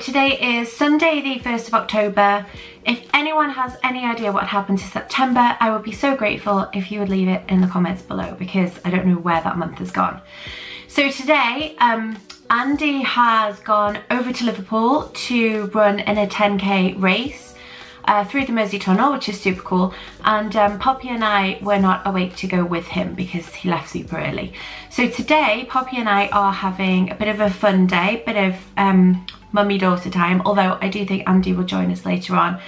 today is Sunday the 1st of October. If anyone has any idea what happened to September, I would be so grateful if you would leave it in the comments below, because I don't know where that month has gone. So today, Andy has gone over to Liverpool to run in a 10k race through the Mersey Tunnel, which is super cool, and Poppy and I were not awake to go with him because he left super early. So today Poppy and I are having a bit of a fun day, bit of mummy-daughter time, although I do think Andy will join us later on.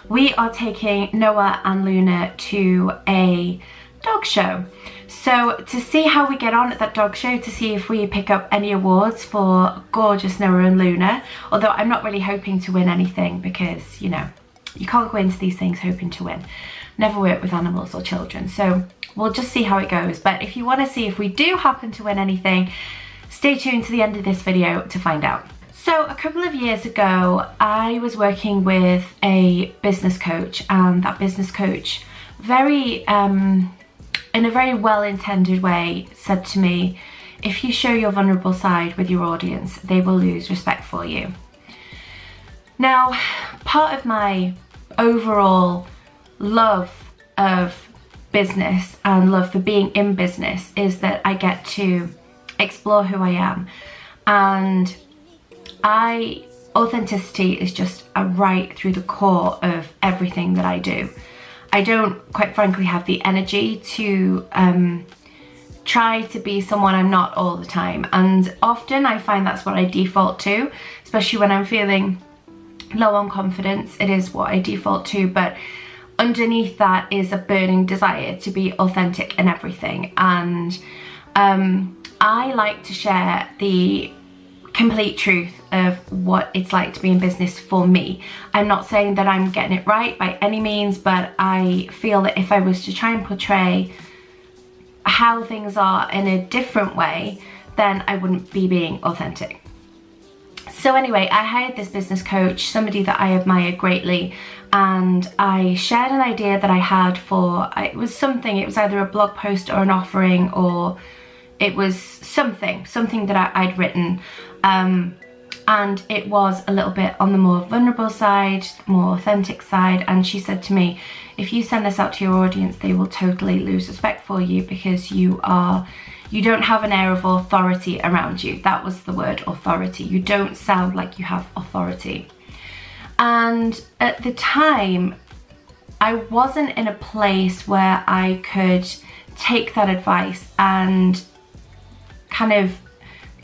We are taking Noah and Luna to a dog show. So to see how we get on at that dog show, to see if we pick up any awards for gorgeous Noah and Luna, although I'm not really hoping to win anything because, you know, you can't go into these things hoping to win. Never work with animals or children, so we'll just see how it goes. But if you want to see if we do happen to win anything, stay tuned to the end of this video to find out. So a couple of years ago, I was working with a business coach, and that business coach in a very well-intended way said to me, if you show your vulnerable side with your audience, they will lose respect for you. Now, part of my overall love of business and love for being in business is that I get to explore who I am, and authenticity is just a right through the core of everything that I do. I don't, quite frankly, have the energy to try to be someone I'm not all the time, and often I find that's what I default to, especially when I'm feeling low on confidence. It is what I default to, but underneath that is a burning desire to be authentic in everything. And I like to share the complete truth of what it's like to be in business for me. I'm not saying that I'm getting it right by any means, but I feel that if I was to try and portray how things are in a different way, then I wouldn't be being authentic. So anyway, I hired this business coach, somebody that I admire greatly, and I shared an idea that I had for, it was either a blog post or an offering, or it was something that I'd written, and it was a little bit on the more vulnerable side, more authentic side. And she said to me, if you send this out to your audience, they will totally lose respect for you because you don't have an air of authority around you. That was the word, authority. You don't sound like you have authority. And at the time, I wasn't in a place where I could take that advice and kind of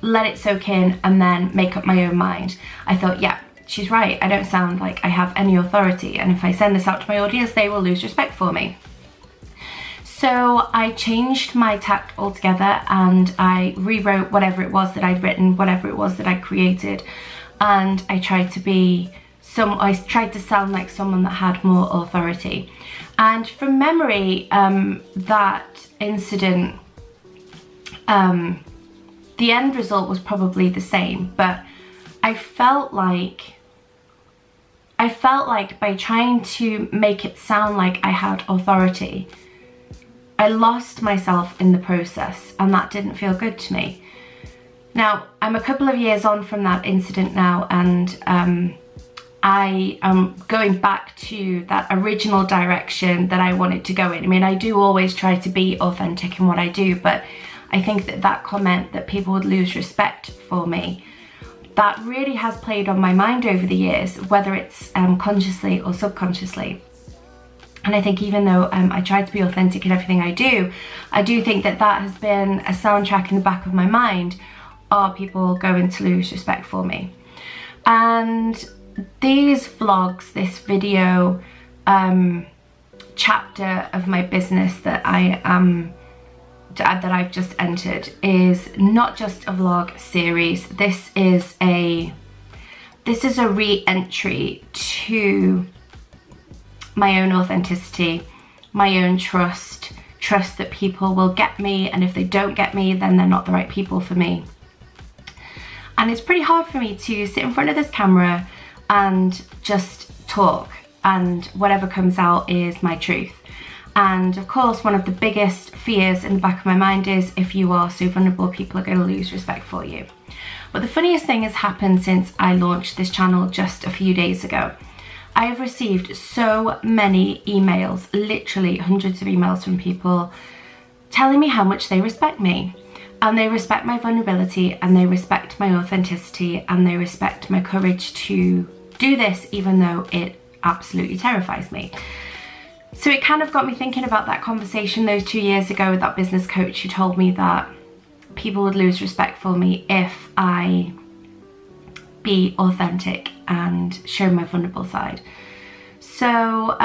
let it soak in and then make up my own mind. I thought, yeah, she's right. I don't sound like I have any authority, and if I send this out to my audience, they will lose respect for me. So I changed my tact altogether, and I rewrote whatever it was that I'd written, whatever it was that I created, and I tried to sound like someone that had more authority. And from memory, that incident, the end result was probably the same, but I felt like by trying to make it sound like I had authority, I lost myself in the process, and that didn't feel good to me. Now, I'm a couple of years on from that incident now, and I am going back to that original direction that I wanted to go in. I mean, I do always try to be authentic in what I do, but I think that comment that people would lose respect for me, that really has played on my mind over the years, whether it's consciously or subconsciously. And I think even though I try to be authentic in everything I do think that has been a soundtrack in the back of my mind. Are people going to lose respect for me? And these vlogs, this video chapter of my business that I've just entered is not just a vlog series. This is a re-entry to my own authenticity, my own trust that people will get me, and if they don't get me, then they're not the right people for me. And it's pretty hard for me to sit in front of this camera and just talk, and whatever comes out is my truth. And of course, one of the biggest fears in the back of my mind is if you are so vulnerable, people are going to lose respect for you. But the funniest thing has happened since I launched this channel just a few days ago. I have received so many emails, literally hundreds of emails from people telling me how much they respect me. And they respect my vulnerability, and they respect my authenticity, and they respect my courage to do this even though it absolutely terrifies me. So it kind of got me thinking about that conversation those 2 years ago with that business coach who told me that people would lose respect for me if I be authentic and show my vulnerable side. So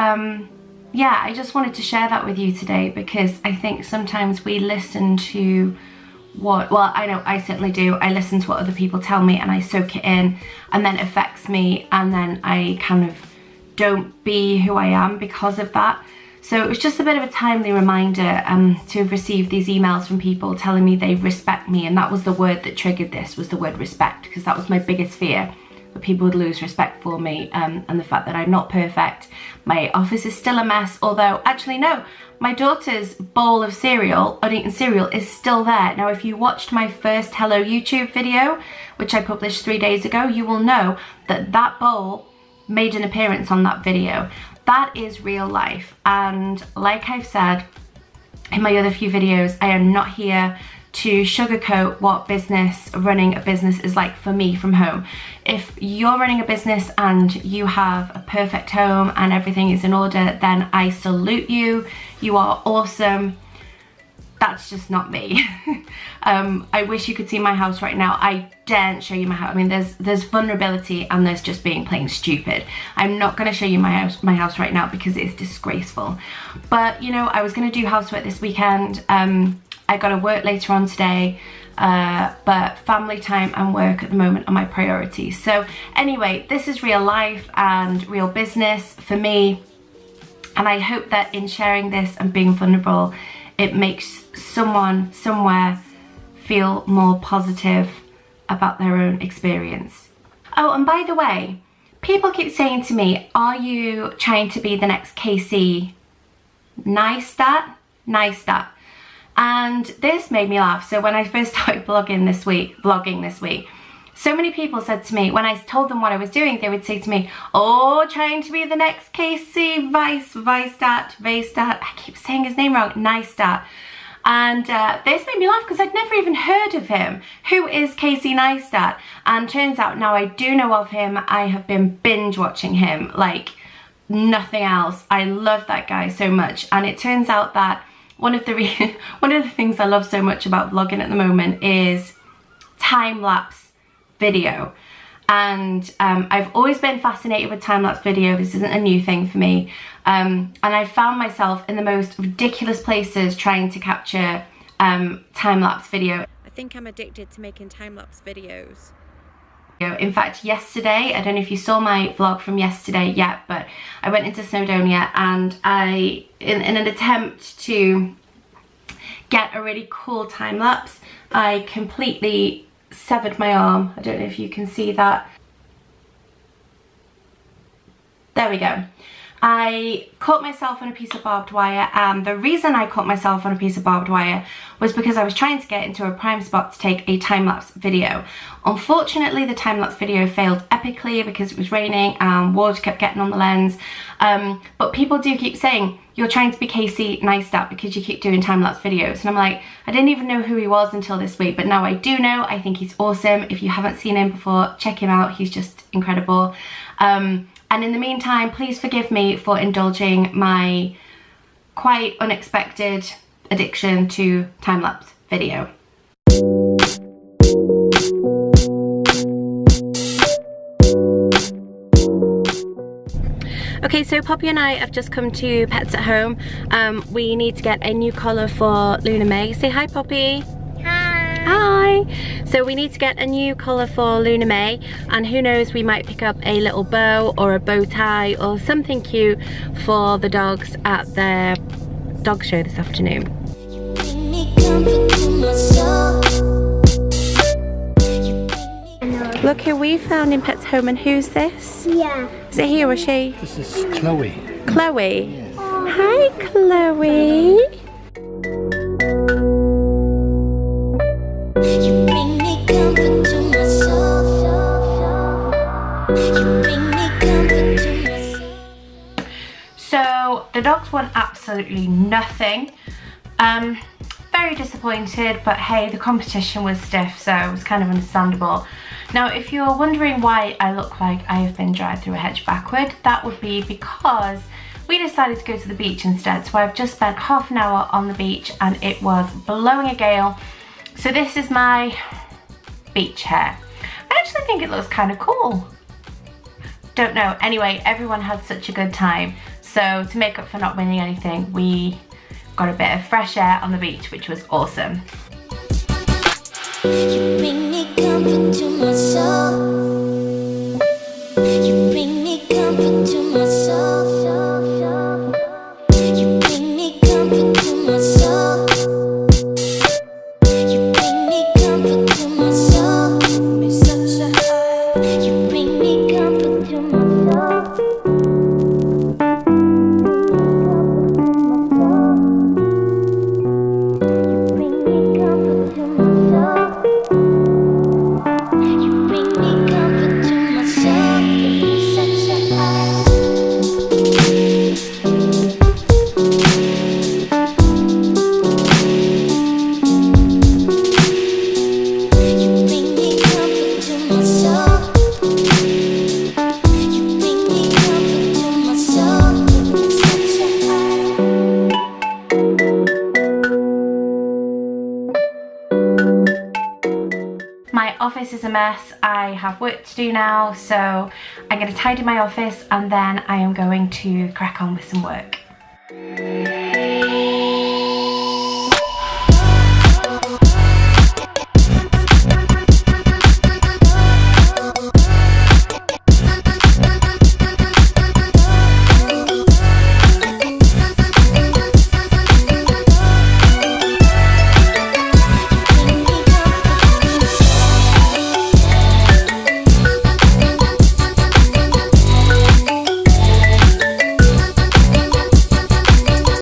yeah, I just wanted to share that with you today, because I think sometimes we listen to what, well, I know I certainly do, I listen to what other people tell me and I soak it in, and then it affects me, and then I kind of don't be who I am because of that. So it was just a bit of a timely reminder to have received these emails from people telling me they respect me, and that was the word that triggered this, was the word respect, because that was my biggest fear, that people would lose respect for me, and the fact that I'm not perfect. My office is still a mess, although actually no, my daughter's bowl of cereal, uneaten cereal, is still there. Now if you watched my first Hello YouTube video, which I published 3 days ago, you will know that that bowl made an appearance on that video. That is real life, and like I've said in my other few videos, I am not here to sugarcoat what running a business is like for me from home. If you're running a business and you have a perfect home and everything is in order, then I salute you. You are awesome. That's just not me. I wish you could see my house right now. I daren't show you my house. I mean, there's vulnerability and there's just being plain stupid. I'm not going to show you my house right now because it's disgraceful. But you know, I was going to do housework this weekend. I got to work later on today, but family time and work at the moment are my priorities. So anyway, this is real life and real business for me, and I hope that in sharing this and being vulnerable, it makes someone somewhere feel more positive about their own experience. Oh, and by the way, people keep saying to me, are you trying to be the next Casey Neistat? And this made me laugh. So when I first started vlogging this week, so many people said to me, when I told them what I was doing, they would say to me, oh, trying to be the next Casey Neistat. I keep saying his name wrong, Neistat. And this made me laugh because I'd never even heard of him. Who is Casey Neistat? And turns out now I do know of him. I have been binge watching him like nothing else. I love that guy so much. And it turns out that one of the things I love so much about vlogging at the moment is time-lapse video. And I've always been fascinated with time-lapse video. This isn't a new thing for me. And I found myself in the most ridiculous places trying to capture time-lapse video. I think I'm addicted to making time-lapse videos. In fact, yesterday, I don't know if you saw my vlog from yesterday yet, but I went into Snowdonia, and in an attempt to get a really cool time-lapse, I completely severed my arm. I don't know if you can see that. There we go. I caught myself on a piece of barbed wire, and the reason I caught myself on a piece of barbed wire was because I was trying to get into a prime spot to take a time-lapse video. Unfortunately, the time-lapse video failed epically because it was raining and water kept getting on the lens. But people do keep saying, you're trying to be Casey Neistat because you keep doing time-lapse videos. And I'm like, I didn't even know who he was until this week, but now I do know. I think he's awesome. If you haven't seen him before, check him out. He's just incredible. And in the meantime, please forgive me for indulging my quite unexpected addiction to time-lapse video. Okay, so Poppy and I have just come to Pets at Home. We need to get a new collar for Luna May. Say hi, Poppy. Hi! So we need to get a new collar for Luna May, and who knows, we might pick up a little bow or a bow tie or something cute for the dogs at their dog show this afternoon. Look who we found in Pets Home, and who's this? Yeah. Is it he or she? This is Chloe. Chloe? Yes. Hi, Chloe. You bring me comfort to my soul. You bring me comfort to my soul. So the dogs want absolutely nothing. Very disappointed, but hey, the competition was stiff, so it was kind of understandable. Now, if you're wondering why I look like I have been dragged through a hedge backward, that would be because we decided to go to the beach instead. So I've just spent half an hour on the beach and it was blowing a gale. So this is my beach hair. I actually think it looks kind of cool. Don't know. Anyway, everyone had such a good time. So to make up for not winning anything, we got a bit of fresh air on the beach, which was awesome. You bring me comfort to my soul. You bring me comfort to my soul. You bring me comfort to my soul. You bring me comfort to my soul. It's such a high. You bring me comfort to my soul. My office is a mess. I have work to do now, so I'm going to tidy my office and then I am going to crack on with some work.